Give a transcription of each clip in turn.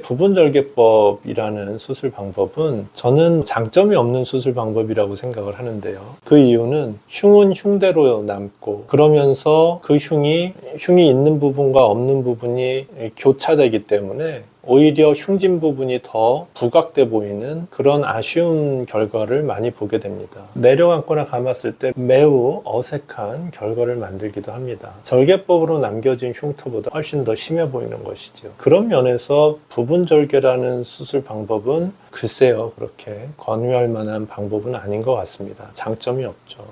부분절개법이라는 수술 방법은 저는 장점이 없는 수술 방법이라고 생각을 하는데요. 그 이유는 흉은 흉대로 남고 그러면서 그 흉이 있는 부분과 없는 부분이 교차되기 때문에 오히려 흉진 부분이 더 부각돼 보이는 그런 아쉬운 결과를 많이 보게 됩니다. 내려감거나 감았을 때 매우 어색한 결과를 만들기도 합니다. 절개법으로 남겨진 흉터보다 훨씬 더 심해 보이는 것이죠. 그런 면에서 부분절개라는 수술 방법은 글쎄요, 그렇게 권유할 만한 방법은 아닌 것 같습니다. 장점이 없죠.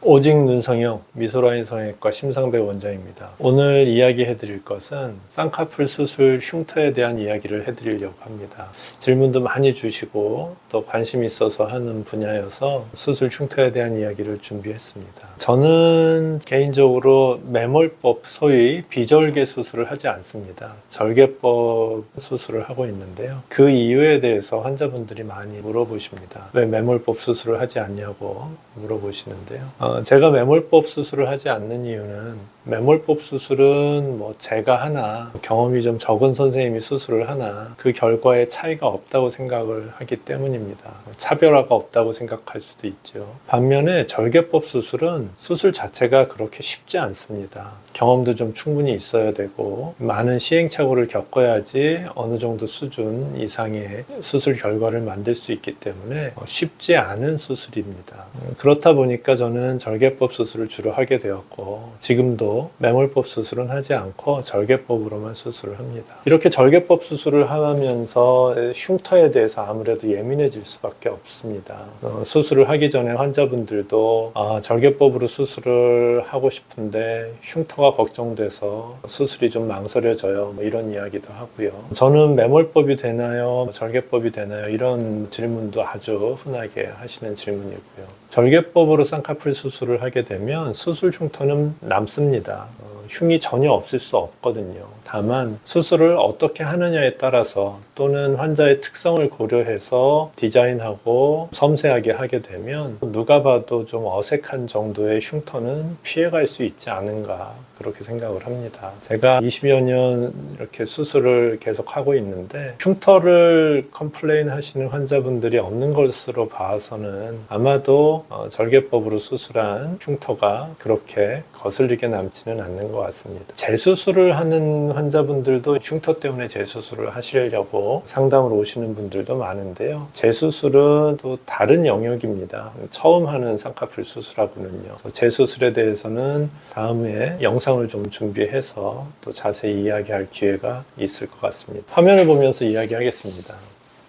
오직 눈성형 미소라인 성형외과 심상배 원장입니다. 오늘 이야기해 드릴 것은 쌍꺼풀 수술 흉터에 대한 이야기를 해 드리려고 합니다. 질문도 많이 주시고 또 관심 있어서 하는 분야여서 수술 흉터에 대한 이야기를 준비했습니다. 저는 개인적으로 매몰법, 소위 비절개 수술을 하지 않습니다. 절개법 수술을 하고 있는데요. 그 이유에 대해서 환자분들이 많이 물어보십니다. 왜 매몰법 수술을 하지 않냐고 물어보시는데요. 제가 매몰법 수술을 하지 않는 이유는 매몰법 수술은 제가 하나 경험이 좀 적은 선생님이 수술을 하나 그 결과에 차이가 없다고 생각을 하기 때문입니다. 차별화가 없다고 생각할 수도 있죠. 반면에 절개법 수술은 수술 자체가 그렇게 쉽지 않습니다. 경험도 좀 충분히 있어야 되고 많은 시행착오를 겪어야지 어느 정도 수준 이상의 수술 결과를 만들 수 있기 때문에 쉽지 않은 수술입니다. 그렇다 보니까 저는 절개법 수술을 주로 하게 되었고 지금도 매몰법 수술은 하지 않고 절개법으로만 수술을 합니다. 이렇게 절개법 수술을 하면서 흉터에 대해서 아무래도 예민해질 수밖에 없습니다. 수술을 하기 전에 환자분들도 절개법으로 수술을 하고 싶은데 흉터가 걱정돼서 수술이 좀 망설여져요. 이런 이야기도 하고요. 저는 매몰법이 되나요? 절개법이 되나요? 이런 질문도 아주 흔하게 하시는 질문이고요. 절개법으로 쌍꺼풀 수술을 하게 되면 수술 흉터는 남습니다. 흉이 전혀 없을 수 없거든요. 다만 수술을 어떻게 하느냐에 따라서 또는 환자의 특성을 고려해서 디자인하고 섬세하게 하게 되면 누가 봐도 좀 어색한 정도의 흉터는 피해갈 수 있지 않은가 그렇게 생각을 합니다. 제가 20여 년 이렇게 수술을 계속 하고 있는데 흉터를 컴플레인 하시는 환자분들이 없는 것으로 봐서는 아마도 절개법으로 수술한 흉터가 그렇게 거슬리게 남지는 않는 것 같습니다. 재수술을 하는 환자분들도 흉터 때문에 재수술을 하시려고 상담으로 오시는 분들도 많은데요. 재수술은 또 다른 영역입니다. 처음 하는 쌍꺼풀 수술하고는요. 재수술에 대해서는 다음에 영상을 좀 준비해서 또 자세히 이야기할 기회가 있을 것 같습니다. 화면을 보면서 이야기하겠습니다.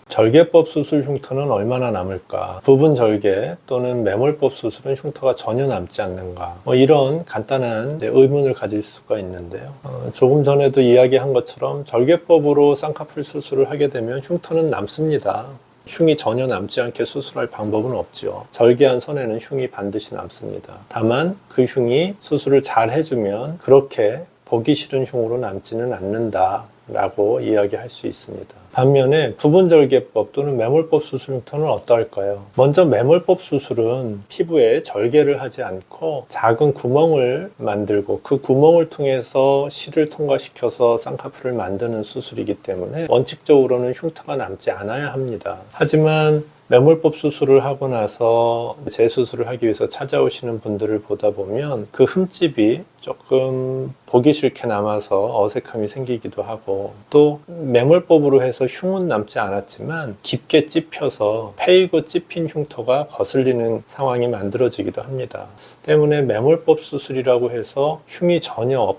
절개법 수술 흉터는 얼마나 남을까? 부분 절개 또는 매몰법 수술은 흉터가 전혀 남지 않는가? 이런 간단한 의문을 가질 수가 있는데요. 조금 전에도 이야기한 것처럼 절개법으로 쌍꺼풀 수술을 하게 되면 흉터는 남습니다. 흉이 전혀 남지 않게 수술할 방법은 없죠. 절개한 선에는 흉이 반드시 남습니다. 다만 그 흉이 수술을 잘 해주면 그렇게 보기 싫은 흉으로 남지는 않는다 라고 이야기할 수 있습니다. 반면에 부분절개법 또는 매몰법 수술 흉터는 어떨까요? 먼저 매몰법 수술은 피부에 절개를 하지 않고 작은 구멍을 만들고 그 구멍을 통해서 실을 통과시켜서 쌍꺼풀을 만드는 수술이기 때문에 원칙적으로는 흉터가 남지 않아야 합니다. 하지만 매몰법 수술을 하고 나서 재수술을 하기 위해서 찾아오시는 분들을 보다 보면 그 흠집이 조금 보기 싫게 남아서 어색함이 생기기도 하고 또 매몰법으로 해서 흉은 남지 않았지만 깊게 찝혀서 패이고 찝힌 흉터가 거슬리는 상황이 만들어지기도 합니다. 때문에 매몰법 수술이라고 해서 흉이 전혀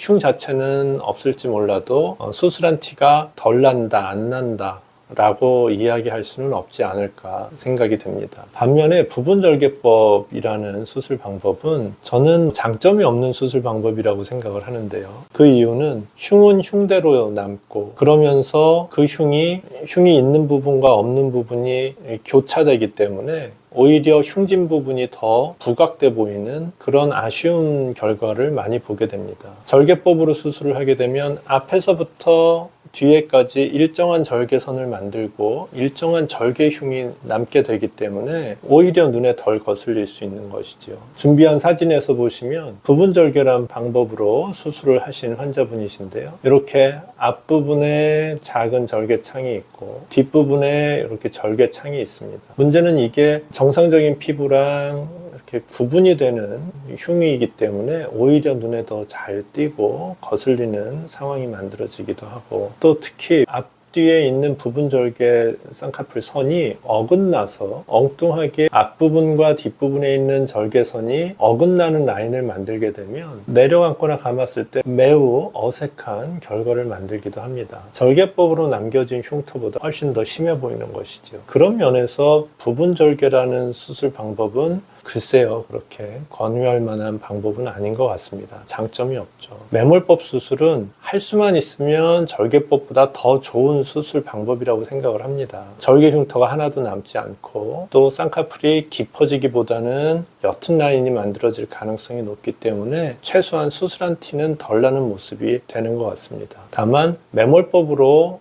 흉 자체는 없을지 몰라도 수술한 티가 덜 난다, 안 난다 라고 이야기할 수는 없지 않을까 생각이 됩니다. 반면에 부분절개법이라는 수술 방법은 저는 장점이 없는 수술 방법이라고 생각을 하는데요. 그 이유는 흉은 흉대로 남고 그러면서 그 흉이 있는 부분과 없는 부분이 교차되기 때문에 오히려 흉진 부분이 더 부각돼 보이는 그런 아쉬운 결과를 많이 보게 됩니다. 절개법으로 수술을 하게 되면 앞에서부터 뒤에까지 일정한 절개선을 만들고 일정한 절개흉이 남게 되기 때문에 오히려 눈에 덜 거슬릴 수 있는 것이죠. 준비한 사진에서 보시면 부분절개란 방법으로 수술을 하신 환자분이신데요. 이렇게 앞부분에 작은 절개창이 있고 뒷부분에 이렇게 절개창이 있습니다. 문제는 이게 정상적인 피부랑 이렇게 구분이 되는 흉이기 때문에 오히려 눈에 더 잘 띄고 거슬리는 상황이 만들어지기도 하고, 또 특히 앞뒤에 있는 부분절개 쌍꺼풀 선이 어긋나서 엉뚱하게 앞부분과 뒷부분에 있는 절개선이 어긋나는 라인을 만들게 되면 내려감거나 감았을 때 매우 어색한 결과를 만들기도 합니다. 절개법으로 남겨진 흉터보다 훨씬 더 심해 보이는 것이죠. 그런 면에서 부분절개라는 수술 방법은 글쎄요, 그렇게 권유할 만한 방법은 아닌 것 같습니다. 장점이 없죠. 매몰법 수술은 할 수만 있으면 절개법보다 더 좋은 수술 방법이라고 생각을 합니다. 절개 흉터가 하나도 남지 않고 또 쌍꺼풀이 깊어지기보다는 옅은 라인이 만들어질 가능성이 높기 때문에 최소한 수술한 티는 덜 나는 모습이 되는 것 같습니다. 다만 매몰법으로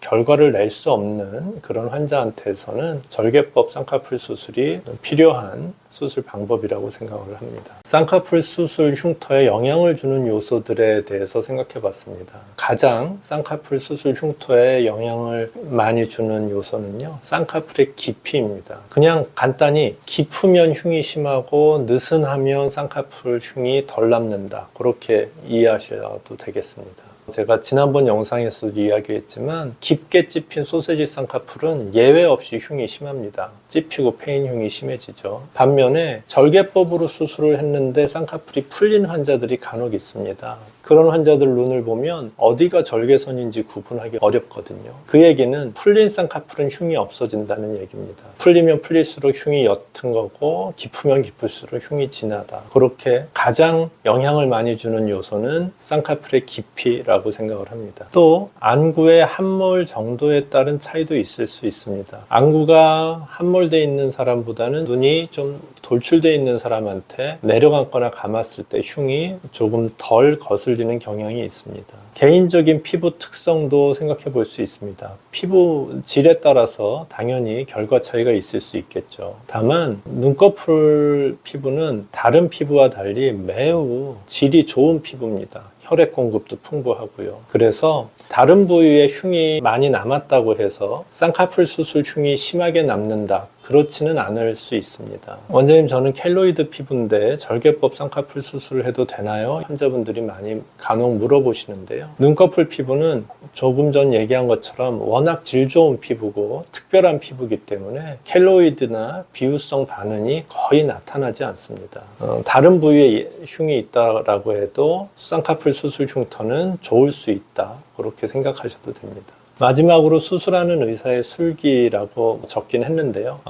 결과를 낼 수 없는 그런 환자한테서는 절개법 쌍꺼풀 수술이 필요한 수술 방법이라고 생각을 합니다. 쌍꺼풀 수술 흉터에 영향을 주는 요소들에 대해서 생각해 봤습니다. 가장 쌍꺼풀 수술 흉터에 영향을 많이 주는 요소는요, 쌍꺼풀의 깊이입니다. 그냥 간단히 깊으면 흉이 심하고 느슨하면 쌍꺼풀 흉이 덜 남는다, 그렇게 이해하셔도 되겠습니다. 제가 지난번 영상에서도 이야기했지만 깊게 찝힌 소세지 쌍꺼풀은 예외 없이 흉이 심합니다. 찝히고 패인 흉이 심해지죠. 반면에 절개법으로 수술을 했는데 쌍꺼풀이 풀린 환자들이 간혹 있습니다. 그런 환자들 눈을 보면 어디가 절개선인지 구분하기 어렵거든요. 그 얘기는 풀린 쌍꺼풀은 흉이 없어진다는 얘기입니다. 풀리면 풀릴수록 흉이 옅은 거고 깊으면 깊을수록 흉이 진하다. 그렇게 가장 영향을 많이 주는 요소는 쌍꺼풀의 깊이라고 생각을 합니다. 또 안구의 함몰 정도에 따른 차이도 있을 수 있습니다. 안구가 함몰되어 있는 사람보다는 눈이 좀 돌출되어 있는 사람한테 내려감거나 감았을 때 흉이 조금 덜 거슬리는 경향이 있습니다. 개인적인 피부 특성도 생각해 볼 수 있습니다. 피부 질에 따라서 당연히 결과 차이가 있을 수 있겠죠. 다만 눈꺼풀 피부는 다른 피부와 달리 매우 질이 좋은 피부입니다. 혈액 공급도 풍부하고요. 그래서 다른 부위에 흉이 많이 남았다고 해서 쌍꺼풀 수술 흉이 심하게 남는다, 그렇지는 않을 수 있습니다. 원장님, 저는 켈로이드 피부인데 절개법 쌍꺼풀 수술을 해도 되나요? 환자분들이 많이 간혹 물어보시는데요. 눈꺼풀 피부는 조금 전 얘기한 것처럼 워낙 질 좋은 피부고 특별한 피부이기 때문에 켈로이드나 비유성 반응이 거의 나타나지 않습니다. 다른 부위에 흉이 있다라고 해도 쌍꺼풀 수술 흉터는 좋을 수 있다, 그렇게 생각하셔도 됩니다. 마지막으로 수술하는 의사의 술기라고 적긴 했는데요.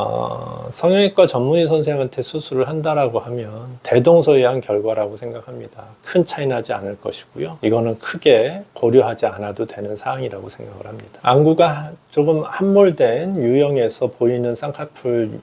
성형외과 전문의 선생님한테 수술을 한다라고 하면 대동소이한 결과라고 생각합니다. 큰 차이 나지 않을 것이고요. 이거는 크게 고려하지 않아도 되는 사항이라고 생각을 합니다. 안구가 조금 함몰된 유형에서 보이는 쌍꺼풀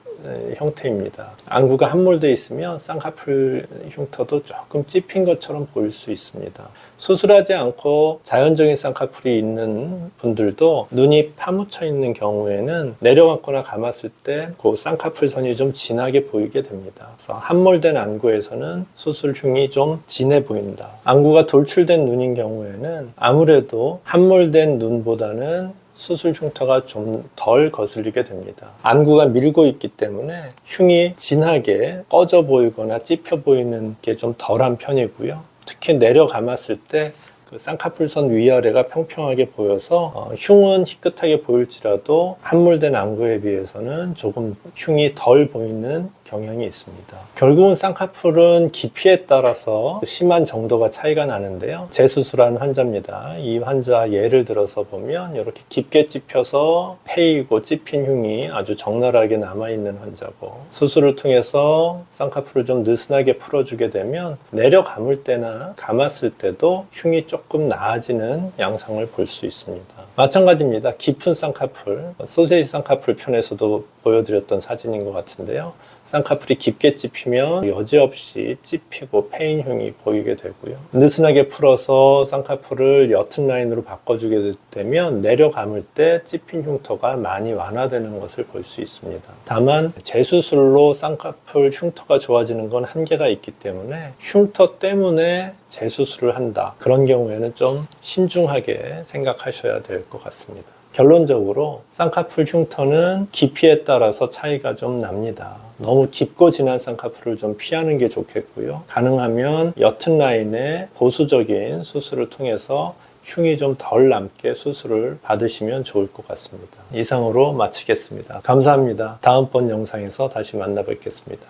형태입니다. 안구가 함몰되어 있으면 쌍꺼풀 흉터도 조금 찝힌 것처럼 보일 수 있습니다. 수술하지 않고 자연적인 쌍꺼풀이 있는 분들도 눈이 파묻혀 있는 경우에는 내려감거나 감았을 때 그 쌍꺼풀 선이 좀 진하게 보이게 됩니다. 그래서 함몰된 안구에서는 수술 흉이 좀 진해 보인다. 안구가 돌출된 눈인 경우에는 아무래도 함몰된 눈보다는 수술 흉터가 좀 덜 거슬리게 됩니다. 안구가 밀고 있기 때문에 흉이 진하게 꺼져 보이거나 찝혀 보이는 게 좀 덜한 편이고요. 특히 내려 감았을 때 그 쌍꺼풀선 위아래가 평평하게 보여서 흉은 희끗하게 보일지라도 함몰된 안구에 비해서는 조금 흉이 덜 보이는 경향이 있습니다. 결국은 쌍꺼풀은 깊이에 따라서 심한 정도가 차이가 나는데요. 재수술한 환자입니다. 이 환자 예를 들어서 보면 이렇게 깊게 찝혀서 패이고 찝힌 흉이 아주 적나라하게 남아있는 환자고, 수술을 통해서 쌍꺼풀을 좀 느슨하게 풀어주게 되면 내려 감을 때나 감았을 때도 흉이 조금 나아지는 양상을 볼 수 있습니다. 마찬가지입니다. 깊은 쌍꺼풀, 소세지 쌍꺼풀 편에서도 보여드렸던 사진인 것 같은데요. 쌍꺼풀이 깊게 찝히면 여지없이 찝히고 패인 흉이 보이게 되고요. 느슨하게 풀어서 쌍꺼풀을 옅은 라인으로 바꿔주게 되면 내려 감을 때 찝힌 흉터가 많이 완화되는 것을 볼 수 있습니다. 다만 재수술로 쌍꺼풀 흉터가 좋아지는 건 한계가 있기 때문에 흉터 때문에 재수술을 한다, 그런 경우에는 좀 신중하게 생각하셔야 될 것 같습니다. 결론적으로 쌍꺼풀 흉터는 깊이에 따라서 차이가 좀 납니다. 너무 깊고 진한 쌍꺼풀을 좀 피하는 게 좋겠고요. 가능하면 옅은 라인의 보수적인 수술을 통해서 흉이 좀 덜 남게 수술을 받으시면 좋을 것 같습니다. 이상으로 마치겠습니다. 감사합니다. 다음번 영상에서 다시 만나 뵙겠습니다.